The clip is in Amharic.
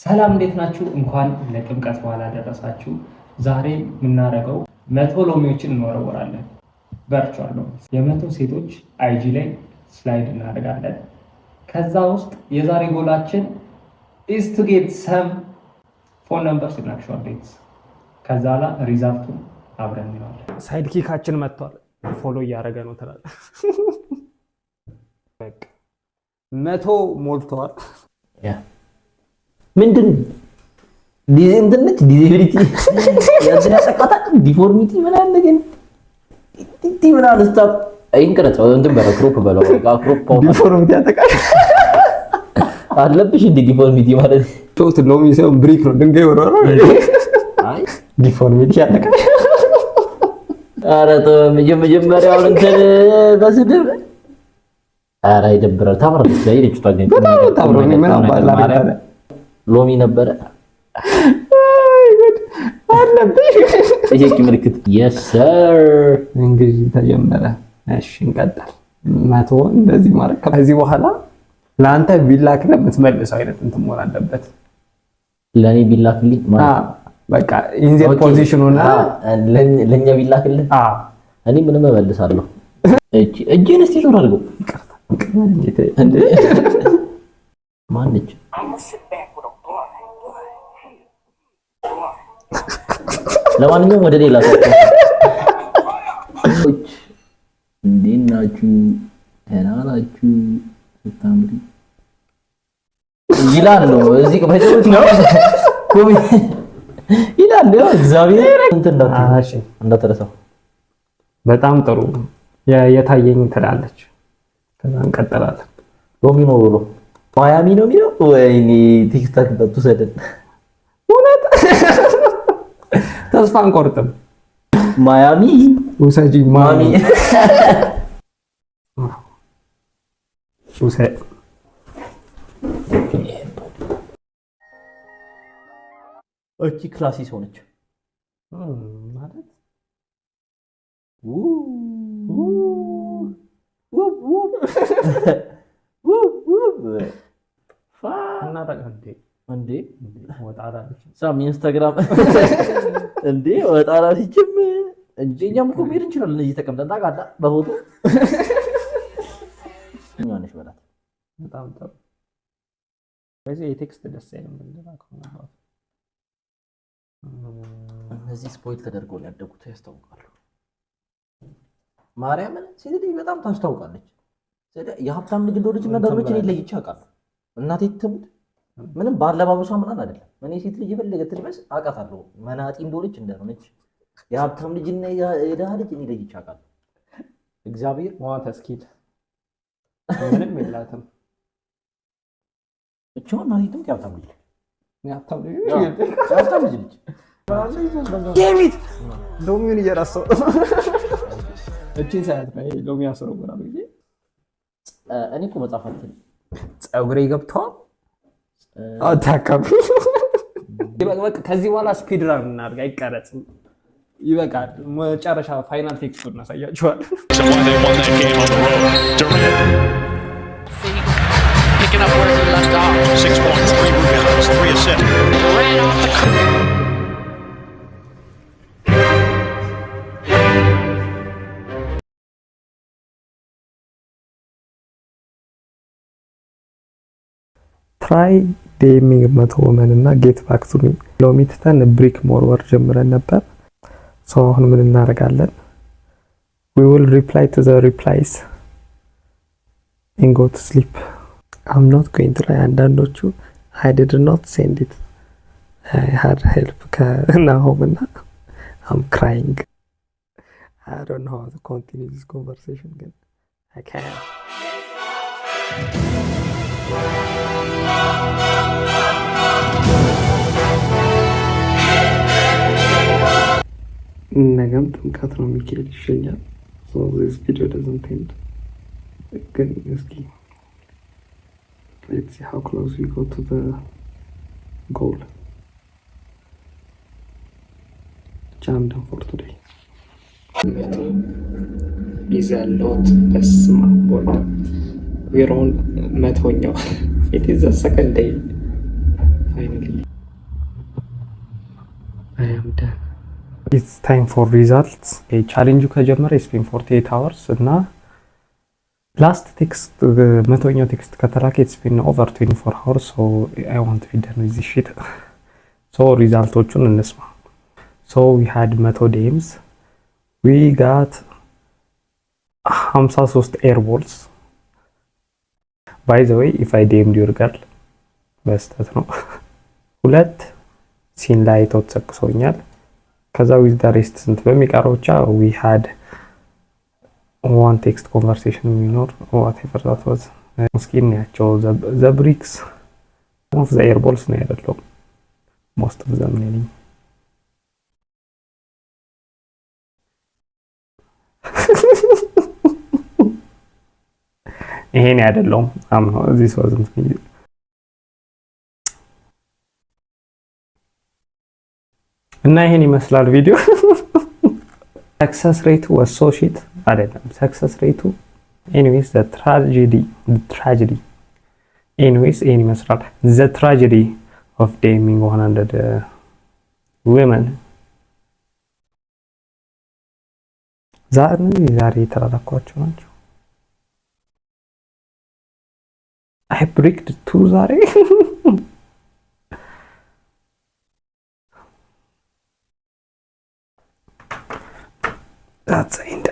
ሰላም እንዴት ናችሁ? እንኳን ለጥምቀት በኋላ ደረሳችሁ። ዛሬ የምናደርገው 100 ሎሚዎችን እንወረወራለን። ቨርቹዋል ነው። የ100 ሴቶች አይጂ ላይ ስላይድ እናደርጋለን። ከዛ ውስጥ የዛሬ ጎላችን is to get some phone numbers in actual dates። ከዛ ላ ሪዛልቱን አብረን እናያለን። ሳይድ ኪካችን መጥቷል። ፎሎ እያደረገ ነው ትላለህ። በቃ 100 ሞልቷል። ያ ምንድን ዲዛይንነት ዲዛይቢሊቲ ያዝና ሰቀጣ ዲፎርሚቲ ምናምን ነገር ዲቲ ምናምን ስታፍ አይንቀረጸው እንትን በለው ክሮፕ በለው ክሮፕ ዲፎርሚቲ ያጠቃል አለብሽ እንዴ ዲፎርሚቲ ማለት ቶት ሎሚ ሳይሆን ብሪክ ነው ድንጋይ ወረወረ አይ ዲፎርሚቲ ያጠቃል አረቶ መጀመሪያውን እንትን በስድብ አራ ይደብራል ታምራለች ላይ ልጅቷ ግን ታምራለች ምን አባላ ሎሚ ነበረ አለብሽ ይሄ ምልክት yes sir እንግዲህ ተጀመረ። እሺ እንቀጥል። 100 እንደዚህ ማለት ከዚህ በኋላ ለአንተ ቢላክልህ የምትመልሰው አይነት እንትን መሆን አለበት። ለኔ ቢላክልኝ ማለት በቃ ኢንዘር ፖዚሽን ሆነ ለኛ ቢላክልህ እኔ ምንም እመልሳለሁ። እጄን እስቲ ዞር አድርገው እንዴ ማንች ለማንኛውም ወደ ሌላ ሰዎች እንዴት ናችሁ? ደህና ናችሁ? ስታምሪ ይላል ነው እዚህ ከፈጀው ነው ኮሚ ይላል ነው እግዚአብሔር እንትን ነው። እሺ እንዳትረሳው። በጣም ጥሩ የታየኝ ትላለች። ከዛ እንቀጥላለን። ሎሚ ነው ብሎ ማያሚ ነው የሚለው ወይኔ ቲክታክ ተሰደን እውነት ተስፋ አንቆርጥም። ማያሚ ውሰጂ ማሚ ውሰጂ እቺ ክላሲስ ሆነች ማለት እንዴ ወጣራለች ሳም ኢንስታግራም እንዴ ወጣራለችም እንጂ እኛም እኮ ቢር እንችላለን እዚህ ተቀምጠን ታውቃለህ በፎቶ እኛንሽ በላት በጣም ጥሩ በዚህ የቴክስት ደስ አይልም እንደላከው እነዚህ ስፖይል ተደርገው ያደጉት ያስታውቃሉ። ማርያምን ሴት ልጅ በጣም ታስታውቃለች። የሀብታም ልጅ እንደሆነች እና ደረች እኔ ለይቼ አውቃለሁ። እናቴ ትሙት ምንም ባለባበሷ ምናምን አይደለም። እኔ ሴት ልጅ የፈለገ ትልበስ አውቃታለሁ። መናጢ እንደሆነች እንደሆነች የሀብታም ልጅ እና የደሃ ልጅ እኔ ለይቼ አውቃለሁ። እግዚአብሔር ዋት እስኪት ምንም የላትም ብቻውን ናቲቱም የሀብታም ልጅ የሀብታም ልጅ ልጅ ዴቪድ ሎሚውን እየራሰው እቺን ሰዓት ላይ ሎሚ ያሰረውራል እንጂ እኔ እኮ መጻፍ አልችልም። ፀጉሬ ገብቷል አታካብ ይበቃ። ከዚህ በኋላ ስፒድ ራን እናድርግ። አይቀረጽም ይበቃል። መጨረሻ ፋይናል ቴክስቱን እናሳያችኋለን። Picking up where he left off. 6 points, 3 rebounds, 3 assists. Ran off the ትራይ ዴሚንግ 100 ወመን እና ጌት ባክ ቱ ሚ ሎሚ ትተን ብሪክ ሞርወር ጀምረን ነበር። ሶ አሁን ምን እናደርጋለን? we will reply to the replies and go to sleep. I'm not going to lie. አንዳንዶቹ I did not send it. I had help ከናሆም እና I'm crying. I don't know how to continue this conversation ግን I can't. ነገም ጥምቀት ነው ሚካኤል ይሸኛል። so this video doesn't end ግን እስኪ let's see how close we go to the goal. Jam down for today is a lot small. We're on 100ኛው it is the second day finally I am done. It's time for results. ቻሌንጁ ከጀመረ ስፔን 48 hours እና ላስት ቴክስት መቶኛው ቴክስት ከተላከ it's been over 24 hours, so I want to be done with this shit. so ሪዛልቶቹን እንስማ. so we had 100 DMs, we got 53 air balls. by the way, if I DM'd your girl በስተት ነው. ሁለት ሲን ላይ ተሰክሶኛል. ከዛ with the rest ስንት በሚቀረው ብቻ we had one text conversation የሚኖር whatever that was. ስኪን ያቸው the bricks of the air balls ነው ያለው most of them ነኝ. ይሄን ያደለው አምኖ this wasn't me. እና ይሄን ይመስላል ቪዲዮ. success rate was so shit አይደለም success rate anyways the tragedy anyways ይሄን ይመስላል the tragedy of damning 100 women. ዛሬ የተላላኳቸው ናቸው. I bricked 2 ዛሬ. That's it.